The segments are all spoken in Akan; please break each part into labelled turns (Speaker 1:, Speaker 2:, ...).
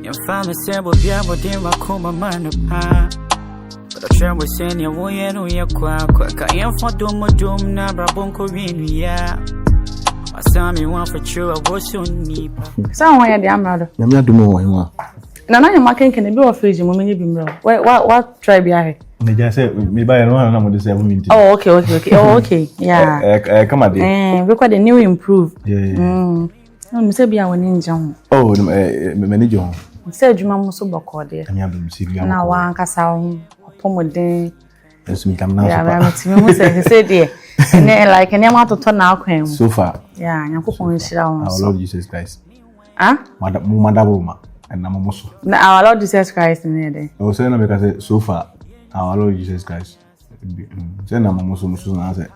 Speaker 1: Your family said we'll be able to come a man of pa. But I try with saying your way and we are quack. I am for doom, Nabra Bonko ya. I saw me one for sure, I was soon need.
Speaker 2: Somewhere the amrado.
Speaker 3: I'm not doing one.
Speaker 2: No, I'm marking can be of freezing when you be real. What tribe you are?
Speaker 3: They just said, me buy one number the 7 minutes.
Speaker 2: Oh, okay. Oh, okay. Yeah.
Speaker 3: Come on, dear.
Speaker 2: We got a new improve.
Speaker 3: Yeah.
Speaker 2: No, say be our ninja.
Speaker 3: Oh, manager.
Speaker 2: Said you mamma so bored.
Speaker 3: I am serious.
Speaker 2: Now, one castle, pomade.
Speaker 3: Yes, me come now.
Speaker 2: Yeah, he said, dear. And then, like, an amount of turn out cream.
Speaker 3: So far.
Speaker 2: Yeah, and you're
Speaker 3: our Lord Jesus Christ.
Speaker 2: Ah?
Speaker 3: Madam, and I'm almost.
Speaker 2: Our Lord Jesus Christ in there.
Speaker 3: I was saying because so far, our Lord Jesus Christ. Then I'm almost answer.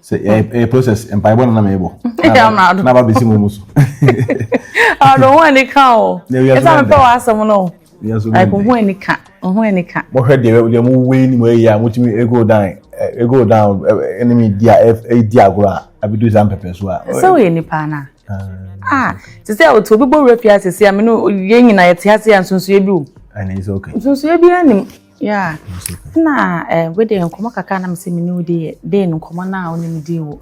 Speaker 3: Say a process and by one able. Never be seen.
Speaker 2: I don't want any cow. It's not a power, someone. I can win any cat.
Speaker 3: What heard the way where you are, which me go down, enemy diagra. I be do some peppers.
Speaker 2: So, any pana. To say to people repair to see, I mean, young in a theatre and soon so you do.
Speaker 3: And it's okay.
Speaker 2: So, you be any. Yeah. Nah, with the Komaka can see me new day, then come on now in the deal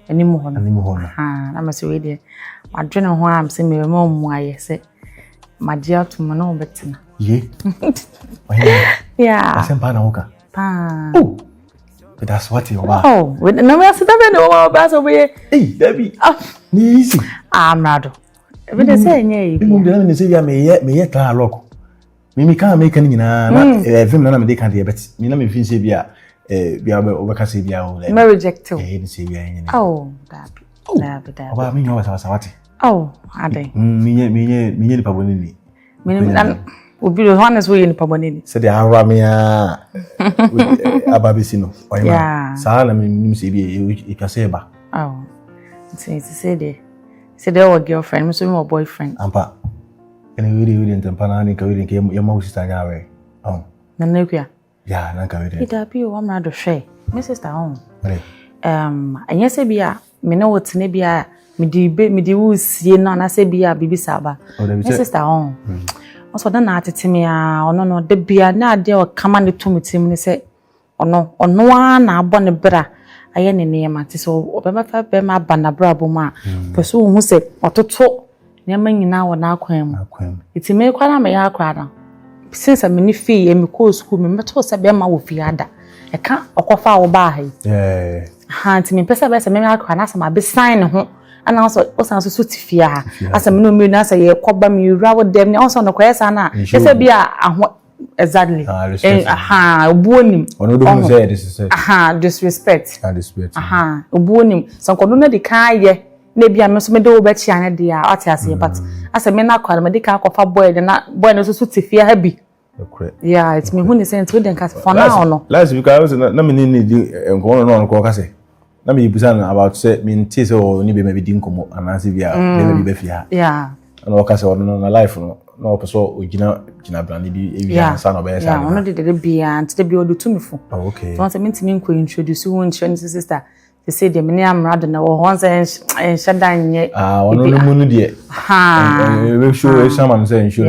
Speaker 2: anymore. I'm a Swede. I don't know why I'm saying, my mom, why I say, my dear to my no better.
Speaker 3: Ye?
Speaker 2: Yeah.
Speaker 3: I sent Panaoka. Oh, but that's what you are.
Speaker 2: Oh, with no matter the best away.
Speaker 3: Hey, Debbie. Easy.
Speaker 2: I'm not. But they say, you
Speaker 3: don't say, me yet a lock. Me can't make any film none of the country, but me not me feel severe. Be over Cassavia.
Speaker 2: Me reject you. Oh, that.
Speaker 3: About me, was our
Speaker 2: Oh, are they?
Speaker 3: Me, Pabonini.
Speaker 2: Meaning, would be the honest way in Pabonini.
Speaker 3: Said the Aramia Ababisino.
Speaker 2: Yeah.
Speaker 3: Salam, you can say about.
Speaker 2: Oh, say they said our girlfriend, Mr. More boyfriend.
Speaker 3: Ampa. And we didn't Panica, we didn't get your most away. Oh,
Speaker 2: Nanukia.
Speaker 3: Yeah, Nanka.
Speaker 2: It appear one rather share, Mrs. Town. And yes, Abia, me know what's Nebia, me de woos, ye non, I say be a baby Saba. Mrs. Town. Also, then at it me, or no, the beer, now they will command to me, Tim, say, or no one, I born a bra. I ain't near my so, over my banner brabo ma, pursue who said, or to talk. Yaman now or now, quam. It's a make what I may acquire. Since I'm in fee and me call school, me met was a bema with Fiada. I can't or foul by.
Speaker 3: Yeah.
Speaker 2: Hunt me, Pessa, maybe I can ask my best sign home. And also, also, suit fear. As a minute, as a cobber me, rather them also on the question. Yes, I be a exactly. Aha, warning. Or no, say this is aha, disrespect. Aha, warning. Some corner the car, ye. Maybe I must do better than they are at us, but as a man, I call medical of boy, and not boy, no suit fear heavy. Yeah, it's me who is saying to them for now.
Speaker 3: Last week I was not meaning and going on Caucase. Let me be about say, mean, tis or maybe didn't come and answer via maybe Befia.
Speaker 2: Yeah,
Speaker 3: and Ocas on a life, no, so Gina Brandy, son of a
Speaker 2: yeah, one of the be and the build to me for.
Speaker 3: Okay,
Speaker 2: once I meant to me, introduce you and sister. They say the many am rather no once and shut down yet.
Speaker 3: One of the moon, dear. Ha, we'll show someone saying, sure,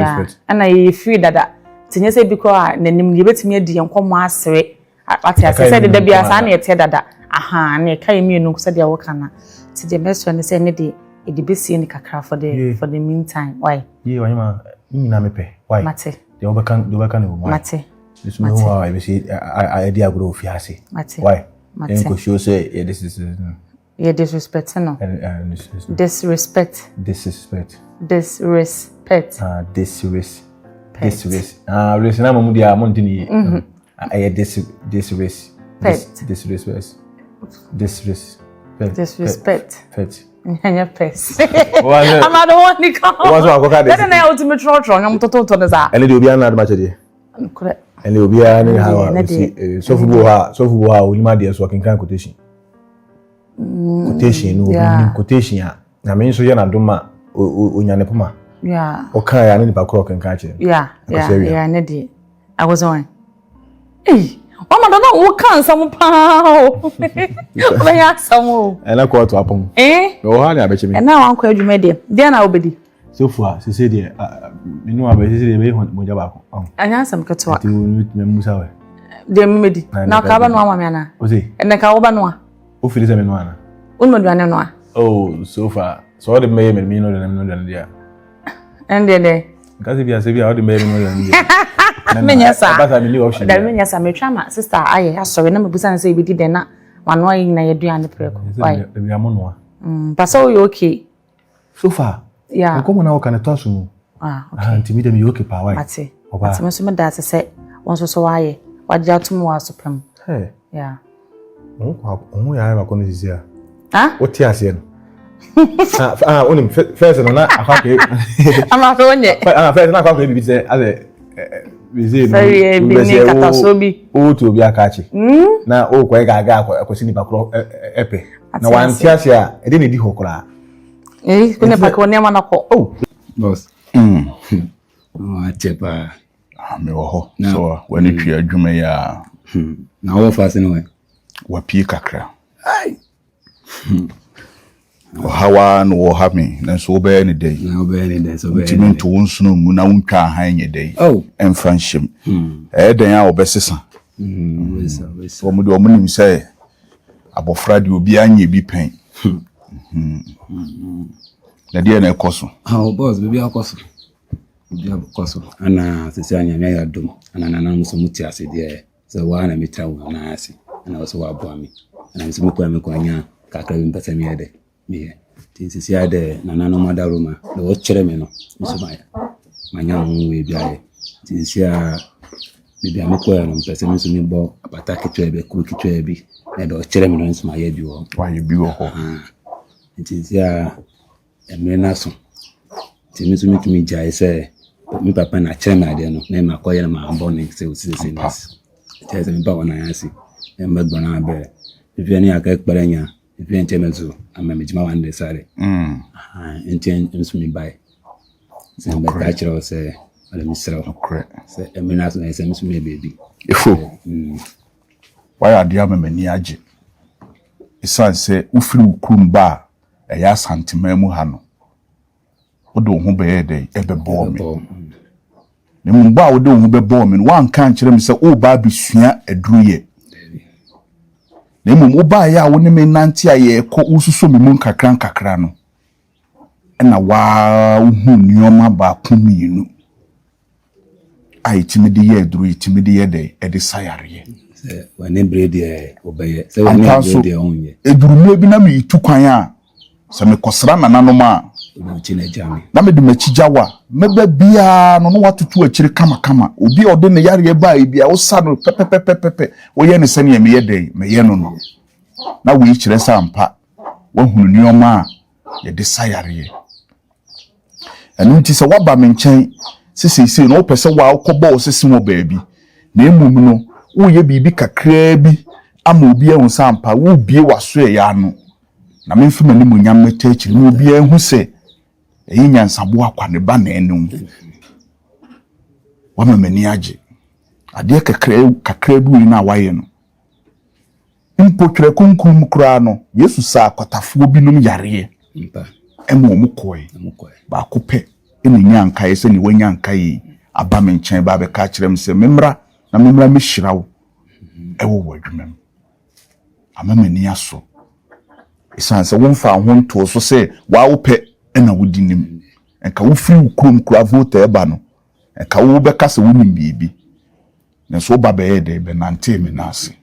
Speaker 2: and I feel that. Tinye say because na nim ye betimi adi enko mo asere ati ase say de bia sa na yete dada aha na kai mi enu so de wo kana ti de meso ne say ne de e de besi ni kakra for the meantime why
Speaker 3: ye why ma ni na mepe why
Speaker 2: mate
Speaker 3: de obeka ne wo
Speaker 2: mate
Speaker 3: this me who I be say I dey agro fi ase why enko show say yeah this is
Speaker 2: yeah disrespect no disrespect
Speaker 3: race na mamu dia montini I disrespect
Speaker 2: Nya pes I'm not the one ni come that na ultimate trotro ngam toto na za
Speaker 3: ene de obi an na ma chede
Speaker 2: correct
Speaker 3: ene obi an ni ha so fubo ha onima de so kan quotation no quotation ya na me so ye na doma onyane poma
Speaker 2: yeah
Speaker 3: okay ya ni pa kro kan chede
Speaker 2: yeah ne de I was on Mama don't know what can some pow. Where ya some?
Speaker 3: And I call to upon.
Speaker 2: Eh?
Speaker 3: No, honey, I bet you.
Speaker 2: And now Uncle you made it. Then I'll be.
Speaker 3: so far se say dey me no aba se dey be moja ba ko
Speaker 2: anya sam ketwa
Speaker 3: ti me musa we
Speaker 2: de medi na ka ba no ama me ana
Speaker 3: o say
Speaker 2: ene ka wo ba no a
Speaker 3: o fili se me no ana
Speaker 2: un mo no a
Speaker 3: oh so far so the me no de dia
Speaker 2: ende
Speaker 3: kasi bia se bia o de me no de dia
Speaker 2: menya sa
Speaker 3: ba me option
Speaker 2: da menya sa me twa ma sister aye asori na me busa na say bi di de na wano ayi na yeduane preko why
Speaker 3: de ya mo no
Speaker 2: paso you okay
Speaker 3: so far
Speaker 2: yeah
Speaker 3: ko mo na o kan to so
Speaker 2: okay
Speaker 3: anti me okay pa why
Speaker 2: ati ati me so me da se won so waye wagya to mo asopem
Speaker 3: hey
Speaker 2: yeah
Speaker 3: o ya ba ko ni sisia
Speaker 2: ah
Speaker 3: o ti ase no onim first no na akwake
Speaker 2: ama fe onye
Speaker 3: first na akwake bi se ase bize
Speaker 2: no bi katasobi
Speaker 3: o to bi akachi na o kwai ga akwasi ni bakro epe na wan ti ase a e de ne di hokora
Speaker 2: kune pakwo ne ma nako
Speaker 3: oh
Speaker 4: boss achepa
Speaker 3: me wo ho so wani twa adwuma ya
Speaker 4: na wo fa se no we
Speaker 3: wa pie kakra ai hawa no wo ha me na so be any day
Speaker 4: na be any day so be
Speaker 3: any to wonsuno mu na wontwa han nye day
Speaker 4: oh
Speaker 3: emfanshim den a obesesa so mu de omunim say abofra de obi anye bi pen na dia na ekoso
Speaker 4: oh boss bibi akoso bibi akoso ana sisi anya nya dum ana na muso muti ase de so wa na mitawo na ase ana so wa bo ami ana so me ko anya kakra bi mpasa mi ede mi sisi ade na na no madaruma de wo kire me no muso maya manya we biaye sisi a bibi ameko ya no mpasa mi so mi bo apata kitwa ebe kuru kitwa ebi na de wo kire me no nso maya bi wo
Speaker 3: wa ye bi wo ho
Speaker 4: sisi a emena so timi so mitumi jai se mi papa na kire me ade no na ma koye na ma mboni se osisi nas tese mi ba wona yasi e magbona be bibi ni aka ekparanya bibi entemezu amamejima wande sare enten nsumi bai se mbe ka kire se ala misra se emena so na se nsumi baby
Speaker 3: efo why adia mamani age isan se ufiri ukumba eya santima mu ha no odo ho be dey ebebo me ne mba odo ho bebo me wan kan kire me se o ba bisua aduruye ne mu ba ya wo ne me nante aye ko ususo me mu nkakra no na wa hu nioma ba kuminu ai timidi ye aduruye timidi ye dey e de sayare
Speaker 4: se wani brede obeye se wani brede onye
Speaker 3: edurume bi na me itukwan a se me kosra nananom a na me de machijawa meba bia no watutu akiri kama obi ode ne yare ba bia wo sa no pepepepepe wo ye ne sane ye me ye dey me ye no na wo ikire sampa wo hunu nioma ye de sayare enu nti se waba me nchen sisi no pese wa akobọ osisi wo baabi na emum no wo ye bibi kakra bi ama obi ehun sampa wo bie waso ya no na me mfima ni munyam meta akiri no obi ehun se eyi nyansabo akwa ne ba na enu wa mamani age ade kakra du na waye no impotwere kunkum kura no Yesu sa akwatafo binum yare emu omukoi ba kope eni nyankae se ni wanyankae aba me nchen ba be ka kirem se memra na memra me hyirawo ewo wadwumam amamani aso isan se wonfa ho nto so se wa wope ena wodinim enka wo free ukrom kura vote eba no enka wo be kase wonim bibi na so ba be de be nante me nase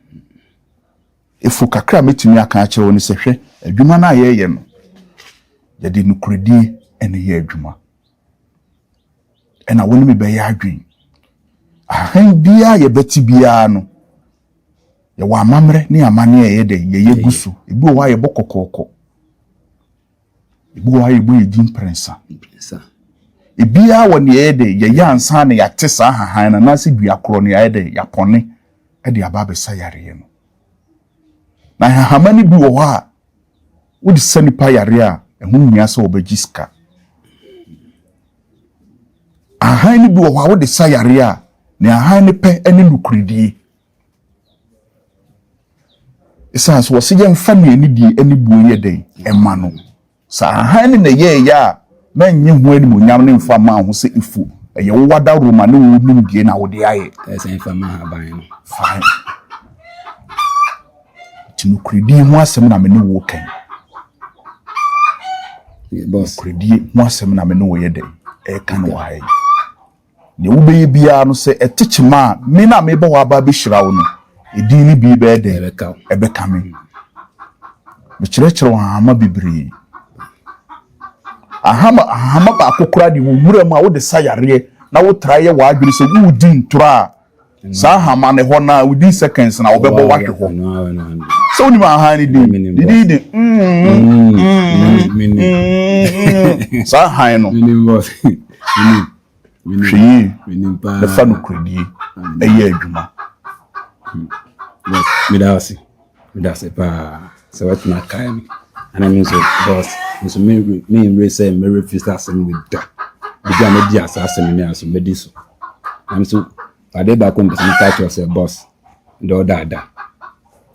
Speaker 3: efu kakra metimi aka a kire woni se hwe adwuma na ye no ya de nukredi ene ye adwuma ena woni me be ya adwen ahan bia ye beti bia no ye wa amamre ne amane ye de ye gusu ebi wa ye bokokoko ebi wa ye bu ye prensa ebia woni ye de ye yansa ne ya tesa hahan na nase dua kro ne ye de ya pone e de aba be sayare ye no na hamani bi wo ha wo de sanipa yare a ehun nya se obagiska ahan ni bi wo ha wo de sayare a ne ahan ne pe ene nukridi isa so se ye mfa ne ni di ene buo ye den ema no sa ahan ne ye ya men nye ho ani mo nyam ne mfa ma ho se ifu ye wada roma ne wo nim die na wo de aye
Speaker 4: say fa ma haban no
Speaker 3: fine tinu kredi ho asem na me ne wo kan
Speaker 4: boss
Speaker 3: kredi ho asem na me ne wo ye de e kan wo aye ne wo be bia no se etechima me na me ba wa ba be hira wo no edin bi be de e be ka me me chire wo ama bibiri ahama ba akokora di wo mura mu a wo de sayare na wo traye wa adwiri se wo di ntura sa hama ne ho na within seconds na wo bebo wa hwe so ni ma ha ni di sa ha no minim pa the fun kredi eye adwuma
Speaker 4: yes midase pa so what na kai me and I mean so boss so me say me refuse asem with da biga me di asem me aso me di so I'm so ade ba ko me catch yourself boss ndo dada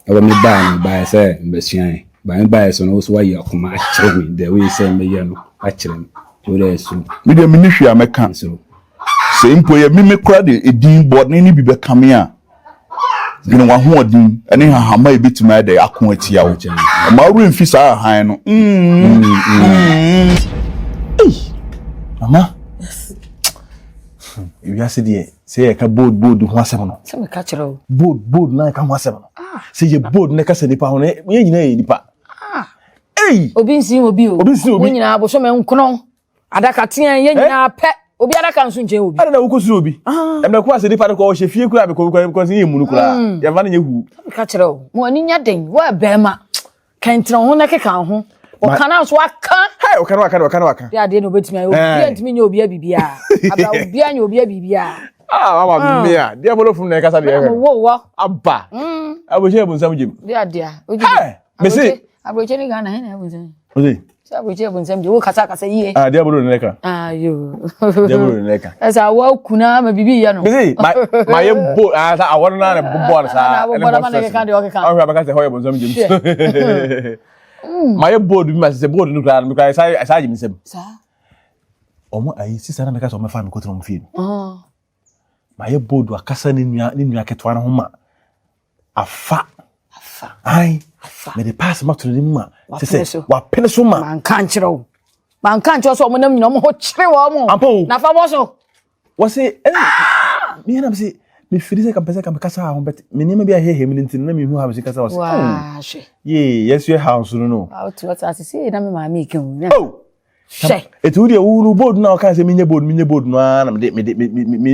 Speaker 4: aba me ba say me hyan ba so no so wa ya kuma akire me the way say me ya no akire me so there so
Speaker 3: me de me ni hwia me kan so impo ye me kura de edin board ni bi be kame a gina wa ho odin ene ha ma ebitima de akon atia wo ma ru mfi sa han no mama yes you are see say ka board ho asem no
Speaker 2: se me ka kire
Speaker 3: board na ka ho asem no say ye board na ka se nipa ho na ye nyina ye nipa
Speaker 2: obi nsin obi nyina bo so me nkono adaka tia ye nyina pe obi adaka nso nche obi
Speaker 3: ada na wukosu obi emna kwa se nipa ko wo hye fie kura be ko se ye munu kura ya va na ye hu
Speaker 2: ka kire o mo ani nya den wa bema kantra ho na keka ho o kana so aka
Speaker 3: o kana
Speaker 2: ya de no betimi obi antimi nya obi abibia aba obi anya obi abibia
Speaker 3: mama me a dia bolo fun na kasa de
Speaker 2: wo
Speaker 3: abba aboche bunsam jim
Speaker 2: dia oji
Speaker 3: me se
Speaker 2: aboche ni gana he na bunsam
Speaker 3: oji
Speaker 2: aboche bunsam je wo kasa yie
Speaker 3: dia bolo ne ka
Speaker 2: yo
Speaker 3: dia bolo ne ka
Speaker 2: asa wa kuna ma bibi ya no
Speaker 3: me se ma ye bo sa awon na ne bo sa
Speaker 2: ene bo ma ne ka de o ka
Speaker 3: o ba ka se hoye bunsam jim my board bi ma se board no kra me kra sa jim sem
Speaker 2: sa
Speaker 3: omo ayi sisa na me ka so me fa me ko tro mo fi my board akasa ni nua ketwa na ho ma afa ai me de pass ma tro ni ma se wa pene so ma
Speaker 2: man kan kire so mo nam nyina mo ho kire wo mo na fa bo so
Speaker 3: wo se me na se me firi se ka pese ka me kasa ho bet me ni ma bi a hehe me ntin na me hu ha me se kasa wo se
Speaker 2: wa she
Speaker 3: ye yes your house no
Speaker 2: out what as say na me ma me ken
Speaker 3: she etu de wu board na o kan se me nye board no na me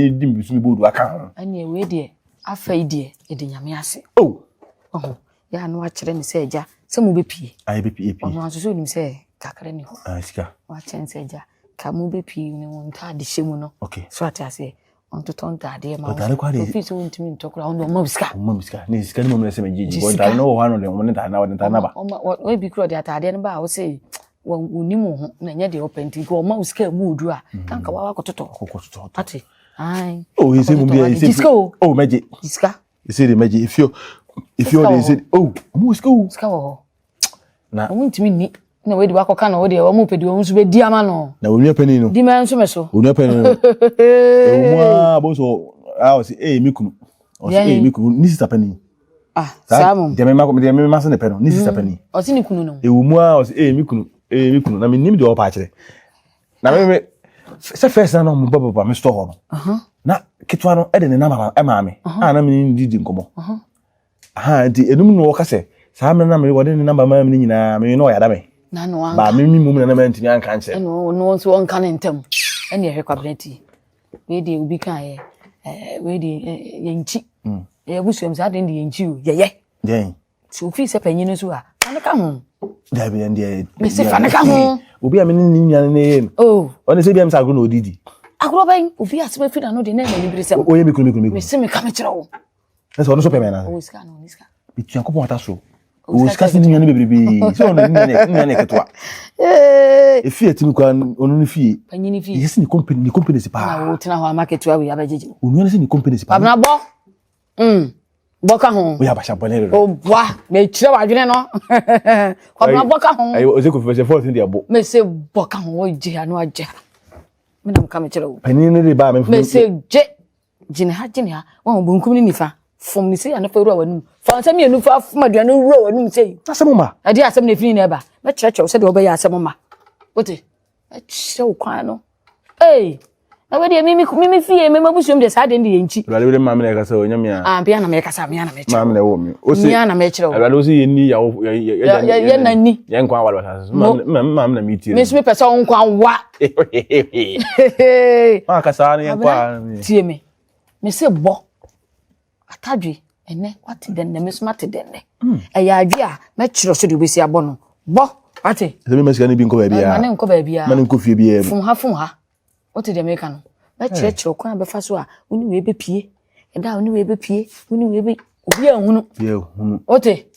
Speaker 3: di bisu me board aka ho
Speaker 2: ani we de afai de e de nyame ase ya no a kire ni se eja se mo be pie
Speaker 3: ai be pie
Speaker 2: ono aso so nim se kakra ni ho
Speaker 3: sika
Speaker 2: wa chen se eja ka mo be pie ni won ta de hye mu no so ata se on to ton ta de ma fi so ntimi ntokura on do mo biska
Speaker 3: ni sika ni mo me se me jiji bo ta no wa no le mo ne ta na ba
Speaker 2: we bi kro de atade ni ba wo se wonimu ho na nya de openti ko ma biska mu odu a kan ka wa kototo ati ai
Speaker 3: he say mo bi he say meji
Speaker 2: biska
Speaker 3: he say the meji if you dey say mo biska
Speaker 2: wo na mo ntimi ni na we di wa koka na wo de wo mo pedi wo nso be di ama no
Speaker 3: na wo nua pani no
Speaker 2: di ma nso me so
Speaker 3: wo nua pani no mo bo so o say mikunu o say mikunu ni sister pani
Speaker 2: Samu
Speaker 3: de me ma se ne pani ni sister pani
Speaker 2: o si ni kunu no
Speaker 3: e wo mu o say mikunu na me nim de o pa kire na me se first na no mo baba me store no na kitwa no e de ne na ma me na me ni di nkomo di enum no ka se sa me na me wo de ne number ma me nyina me no ya da me
Speaker 2: na no an
Speaker 3: ba me mum na me ntimi an kan che
Speaker 2: no so on kan ntam ene ehwe kwabreti we de obi kan ye we de yenchi busuem sa de yenchi o ye so fi se panyin so a an ka ho
Speaker 3: da bi ndie
Speaker 2: me se fa na ka ho
Speaker 3: obi a me ni nyan na ye
Speaker 2: oh
Speaker 3: one se bi am sa go na odidi
Speaker 2: agro ban obi a se be fi na no de na ni bi se
Speaker 3: o ye mikunu
Speaker 2: me se me ka me kire o
Speaker 3: so no so pe me na
Speaker 2: o iska no iska
Speaker 3: bi tuan ko pon ta so o ska si nyan bebrebe so no nyan ketwa e fi etimi kwa onu ni fi
Speaker 2: panyin fi
Speaker 3: yes ni company si pa
Speaker 2: na o tina ho market wa we abajeje
Speaker 3: onu ni si ni company si pa
Speaker 2: na bo Boka ho.
Speaker 3: We abasha bonere.
Speaker 2: O boa, me kire wadwene no. Kwabena boka ho.
Speaker 3: Ayi o se ko fese 14 dia bo.
Speaker 2: Me se boka ho o je anu aje. Me na mka me kire wo.
Speaker 3: Pani ne de ba
Speaker 2: me se je jine ha won bunkum ni nifa fom ni se ya na fa ru awanum fa nsem ye nufa fom aduane ru awanum sei
Speaker 3: asem ma
Speaker 2: ade asem na fini na ba me kire se de oba ya asem ma wote e kire kwan no na we de mimi fie me mabusuom de sa de ndi yenchi
Speaker 3: wale we ma me na kasa onyam ya
Speaker 2: bia na me kasa me na me kire
Speaker 3: ma me na wo mi o se
Speaker 2: na me kire
Speaker 3: wale o se ye ni ya
Speaker 2: na ni
Speaker 3: ye nkwan wale wasa ma me na mi ti
Speaker 2: me so pesa nkwan wa
Speaker 3: ma kasa na nkwa
Speaker 2: tie me se bo atadwe ene wate den na me so mate den ne ya adwe a me kire so de obesi abo no bo wate
Speaker 3: se me masika ni bi nko ba bia
Speaker 2: ma ne nko ba bia
Speaker 3: ma ne nko fie bia
Speaker 2: fun ha wote de America no na kire kwan be fa so a woni we be pie eda woni we be pie woni we be obi ahunu wote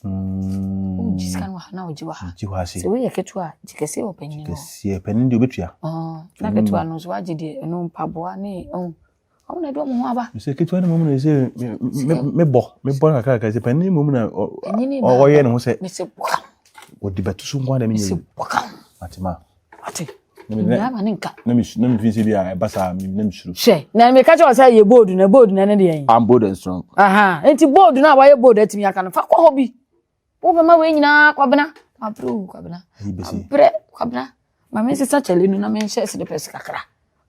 Speaker 2: jiskan wa na oji wa ha se we ye ketu a jikese opanyin no
Speaker 3: kese panin de obetua
Speaker 2: na ketu a no so waje de no mpaboa ne na do mo ho aba
Speaker 3: se ketu na mo na se me bo kaka se panin mo na o ye ne ho se
Speaker 2: me se boka
Speaker 3: o di betu so ngwa da me
Speaker 2: se boka
Speaker 3: atima
Speaker 2: ate na ma nka
Speaker 3: na mi fi se bia e basa mi na mi shuru
Speaker 2: she na me ka cho say ye bold na ne de yen
Speaker 3: I'm bold and strong
Speaker 2: enti bold na wa ye bold atimi aka no fa kwa hobi wo be ma we nyina kwabena kwabena bre kwabena ma me se sa chale no na me nche se de pes kakra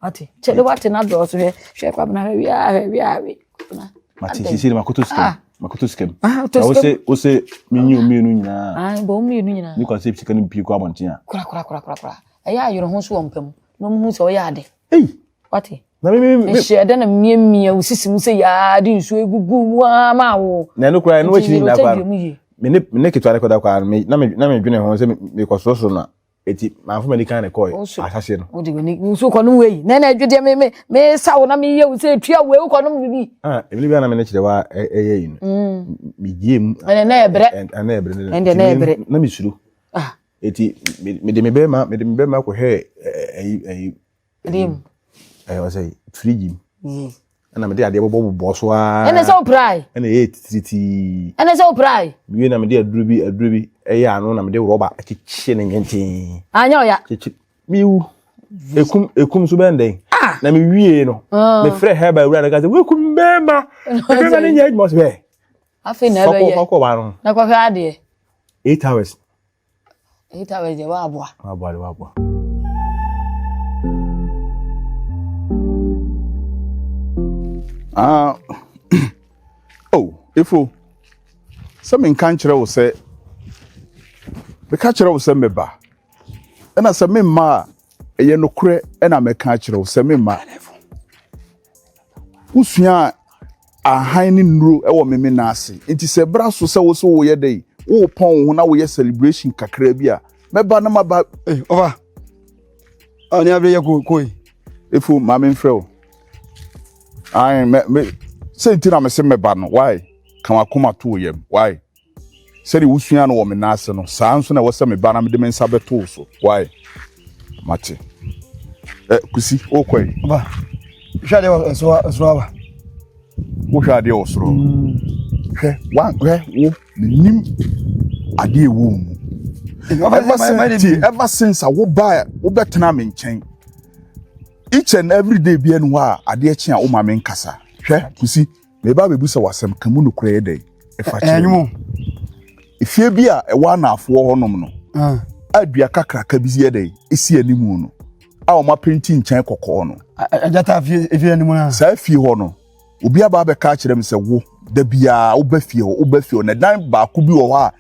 Speaker 2: ati chale wate na do so hwe kwabena wi kwabena
Speaker 3: mati sisi makoto skem o se minyu mienu nyina
Speaker 2: bo mienu nyina
Speaker 3: ni concept sika ni pi kwa bontin a
Speaker 2: kura aya ayoro ho so wompam no mu so ya ade wate
Speaker 3: na me
Speaker 2: shede na miemia usisi mu se ya de nsu egugu mu ama wo
Speaker 3: na no kura no wachiri nda kwa me ketwa rekoda kwa na me dwene ho se me kososo na eti ma fo me kan rekoy asase no
Speaker 2: o de ni so ko no wei na adwede me sawo na me ye u se tua wei ko no bibi
Speaker 3: ebili bia na me kire wa eye yi no me giem
Speaker 2: na ebre na ebre
Speaker 3: na me suru eti me de me be ma ko he
Speaker 2: rim
Speaker 3: I say free ana me de ade bobo so a
Speaker 2: ene so prai
Speaker 3: ene titi
Speaker 2: ene so prai
Speaker 3: mi na me de adrubi eya anu na me de roba akichie ne nyenti
Speaker 2: anya oya
Speaker 3: miu ekum so benden na me wie no me frɛ heba wura ka say we kum bema be ma ne nya mo se
Speaker 2: afi na be ye
Speaker 3: ko ba no
Speaker 2: na ko hwa ade
Speaker 3: 8 hours
Speaker 2: je wa aboa
Speaker 3: Ifo some in kanchira wo se be kanchira wo se meba na se me ma eye nokure na me kanchira wo se me ma usua ahan ni nuro e wo me na ase enti se bra so se wo so wo ye dai wo pon ho na wo ye celebration kakra bi a meba na maba
Speaker 5: over ani abre ye koi
Speaker 3: Ifo ma me mfrɛ wo ai me sentina me se meba no why kama kuma to yem why seri usua no wo me na ase no saa nso na wo se meba na me de me nsa beto so why mate kusi okoi
Speaker 5: ba shade wa so aba
Speaker 3: wo hwade wo soro hwe wan hwe wo nim ade ewo mu ever since wo buy wo betena me nchen each and every day bi enu a ade echi a wo ma me nkasa hwe kusi me ba bebu se wasem kamu no kura yedai e fa che
Speaker 5: enyu
Speaker 3: ifie bi a e wa na afo honom no adua kakraka bi yedai esi animu no a o ma penti nchen kokko no
Speaker 5: ajata fie animu na
Speaker 3: sa fie ho no obi aba be ka kire me se wo da bia wo ba fie na dan ba ku bi wo ha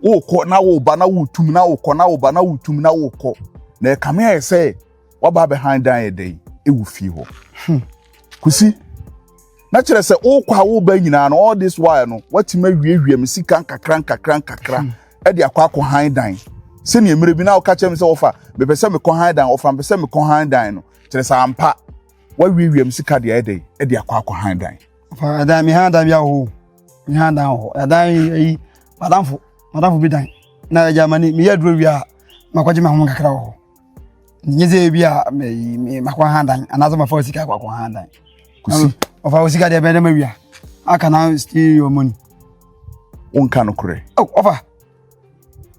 Speaker 3: wo kɔ na wo ba na wo tum na wo kɔ na wo ba na wo tum na wo kɔ na ka me e se wo ba be hand dan yedai e wo fie ho kusi na kire se wo kwa wo ba nyina no all this while no wati ma wie me sika kakra e de akwa hand dan se ne emire bi na wo ka kire me se wo fa me pese me kɔ hand dan wo fa me pese me kɔ hand dan no kire se ampa wa wie me sika de e de akwa hand dan
Speaker 5: fa dan mi hand dan bia ho mi hand dan ho dan yi madamfo bi dan na Germany mi yadro wi a makwaje ma ho kakra ho nyeze bi a me makwa hand dan anazo ma fa sika akwa hand dan
Speaker 3: kusi
Speaker 5: of our sika de be dem wi a aka na steal your money
Speaker 3: wonka no kore
Speaker 5: oh ofa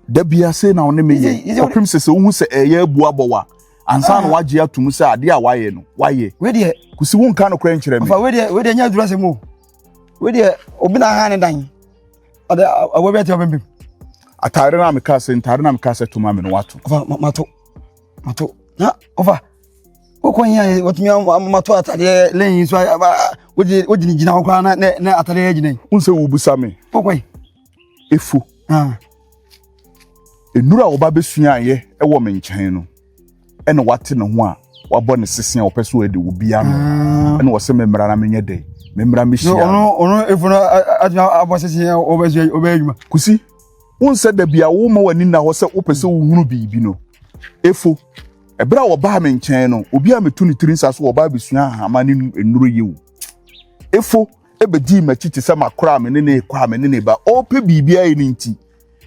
Speaker 3: da bia say na one meye opim sese wo hu se eye abu abowa ansa na waje atum se ade a waye no waye
Speaker 5: we de
Speaker 3: kusi wonka no kore nkyere me
Speaker 5: ofa we de nya dura se mo we de obi na ha ne dan ade awo bi ate obem
Speaker 3: atare na meka se ntare na meka se tuma me no wato
Speaker 5: ofa mato na ofa okonya watumi mato atare leyin so wodi gina ho kwa na atare gina
Speaker 3: unse wo busa me
Speaker 5: okoi
Speaker 3: efu enura oba besua ye ewo me nkyɛn no ene wate ne ho a wabɔ ne sese a opeso ede obia no ene wo se memra na menye dai memra me hia
Speaker 5: ono efu no abɔ sese obedwuma
Speaker 3: kusi unse da bia wo ma wani na ho se opese wo hunu bibi no efu ebra wo ba me nkyɛn no obi a metu ne tirin sa so wo ba besua hama ne enuro yewu efu ebedi machi se makora me ne kwa me ne ba ope bibi ayi ne nti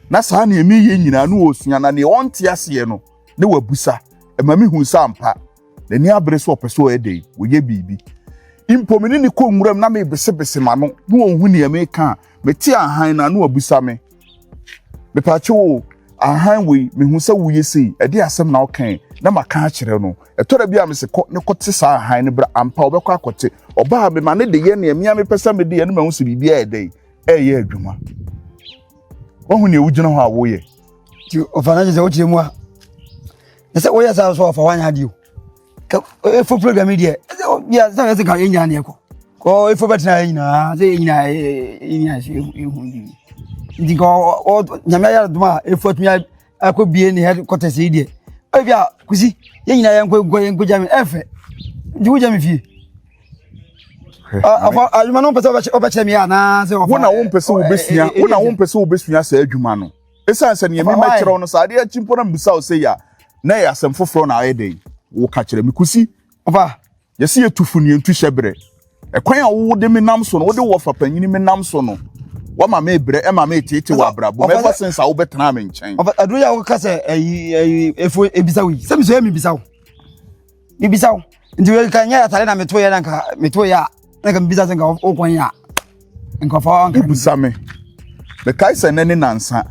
Speaker 3: na saa na emi ye nyina no osua na ne onte ase no ne wabusa emami hu sampa na ni abre so opeso edei wo ye bibi impomini ni ko nwuram na me besebese ma no no ohu ne eme ka meti ahan na no wabusa me pache wo ahan we me hu se wo ye sei ede asem na okan na maka akire no etora bia me se ko ne kote saa ahan ne bra ampa obekọ akote oba me ma ne de ye ne emi me pesa me de ye no ma hu se bibia edei eye adwuma ohu ne ewugina ho awoye
Speaker 5: ti ofana je o ti mu a ese wo ya sa so ofa wanya dio efo program dia ya sa ka enya ne ko efo betina enya se enya se ehu ndi ndi ko nyame ya duma efo tumi akobie ne headquarters se dia bia kusi ye nyina ya nkwa jami efe ndi wo jami fie afa adwuma no pese obeche me ana se ofa
Speaker 3: wona wo mpese wo besia wona wo mpese wo besia sa adwuma no esanse ne me ma kire no sa ade achimpo na mbisa o se ya na ya asem foforo na ayedei wo ka kire me kusi
Speaker 5: ofa
Speaker 3: yesi yetufu ne ntu hyebre ekwan a wo de me nam so no wo de wo fa panyini me nam so no wa ma me bre e ma me tete wa brabo me fa sense a wo betena me nchen
Speaker 5: ofa adu ya wo ka se efo ebisa wi se me so me bisa wo me bisa wo ndi we ka nya atare na meto ye na nka meto ya na ka mbisa senga okwan ya nka fa nka
Speaker 3: bisa me kai se ne nansa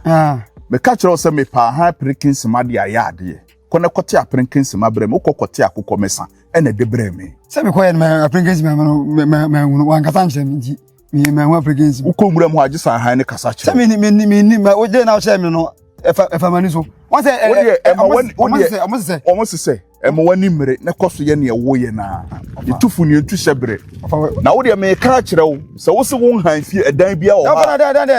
Speaker 3: me ka kire o se me pa ha prinkins ma de ayade kone kote aprinkinsi mabre me kokote akoko mesa ene de bre me
Speaker 5: se me koye me aprinkinsi me wan kasa nche nji me wan aprinkinsi
Speaker 3: ukomura mu agisa han ne kasa kire
Speaker 5: se me o de na o che me no efa mani so won se
Speaker 3: almost say ema wani mre ne koso ye ne wo ye na etufu ne entu hyebre na wo de me ka kire wo se wo se won han fie edan bia wo ha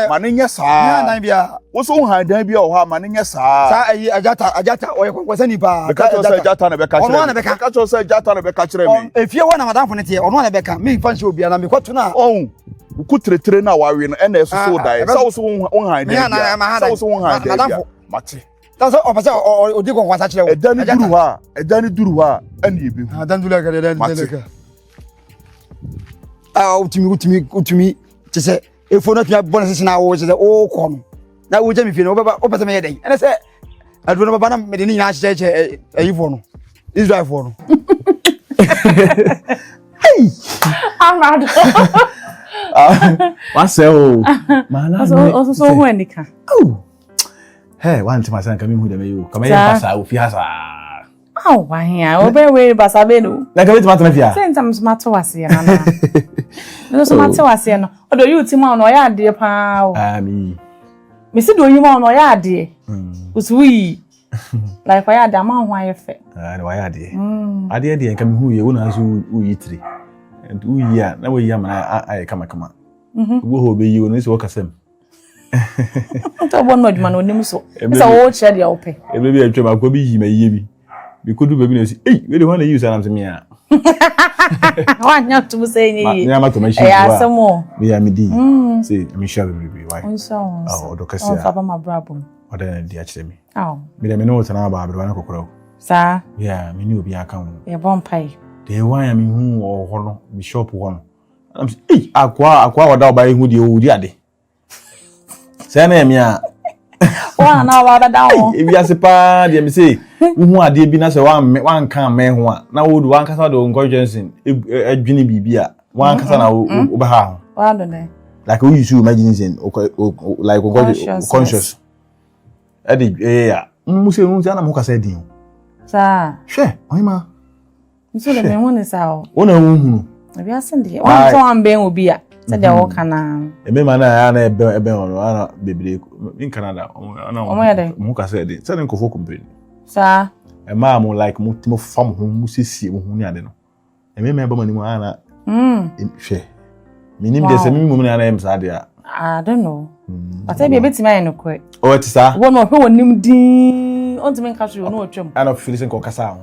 Speaker 3: ma ne nya saa
Speaker 5: edan bia
Speaker 3: wo se won han edan bia wo ha ma ne nya saa
Speaker 5: saa ayi ajata o ye kwasa ni pa
Speaker 3: ka to se ajata na be ka kire ka to se ajata na be ka kire me
Speaker 5: efie wo na madam fo ne te ono na be ka me fa nche obia na me kwato na
Speaker 3: ku tretre na wa we no ene eso so dai sa wo se won han edan bia sa wo se won han edan bia mate
Speaker 5: taso opase odi ko kwasa kire wo
Speaker 3: edani duru ha ani ebe hu
Speaker 5: adan dulu ka edani ka utimi tese efo no tumi bonus sisi na wo tese o ko no na wo jami fie no opase me yedai ene se adu no baba na me de ni na cheche ayifo no Israel fo no
Speaker 2: hey amado
Speaker 4: wase o
Speaker 2: mala so ho enika
Speaker 4: hey one time asan kami hu de me yo kama ye pasa ofi hasa
Speaker 2: wa hia obe we basa be no
Speaker 4: na kama tomato na fia
Speaker 2: sentam tomato wase ya na no tomato wase no odo you ti ma no ya ade pa o
Speaker 4: ami
Speaker 2: me si do you ma no ya ade usui like ya ade ma ho ayefe
Speaker 4: wa ya ade ade de kama hu ye wona so uyi tiri and uyi ya na we ya ma aye kama wo ho be yi wona so wakasem
Speaker 2: to bon no djuma no nim so isa wo che dia ope
Speaker 4: e be bi atwa ko bi yi ma yiye bi bi kodu be bi na si we de wana yi usa na mse mia
Speaker 2: wa nya to say nyi
Speaker 4: ya ma to machine
Speaker 2: ya samo
Speaker 4: bi ya mi di say mi sure be why do kasi
Speaker 2: ya fa ma brabo
Speaker 4: o de di a kire mi
Speaker 2: mi
Speaker 4: de me no tana ba abro na kokoro
Speaker 2: sa
Speaker 4: ya mi ni obi aka ho
Speaker 2: e bon pai
Speaker 4: de wan ya mi hu o ho no mi shop ho no am say akwa wada oba hu de o di ade sene emia
Speaker 2: wa na wa da dawo
Speaker 4: e bia se pa de me say hu ade bi na se wan kan me ho a na wo do wan kasa do Nko Johnson adwini bibia wan kasa na wo ba ha ho
Speaker 2: wa do ne
Speaker 3: like we use imagination like conscious yeah musi ana mo ka say din
Speaker 2: sa
Speaker 3: hwe oyima
Speaker 2: nso le me woni sa o
Speaker 3: wona wohunu
Speaker 2: abi asende o so amben obi a se de wo kana
Speaker 3: eme ma na ana ebe ono ana bebre in Canada ana mo ka say din se nko fo company
Speaker 2: sa
Speaker 3: e ma mo like mo timo fam ho musisi mo hu ni ade no eme ma ba mani mo ana hwe minim de se mi mo na em sa de a
Speaker 2: I don't know. But I be a bit my no kwe.
Speaker 3: Oh, it is that.
Speaker 2: One more who nim din on to make capture no chum.
Speaker 3: And of finishing kokasa.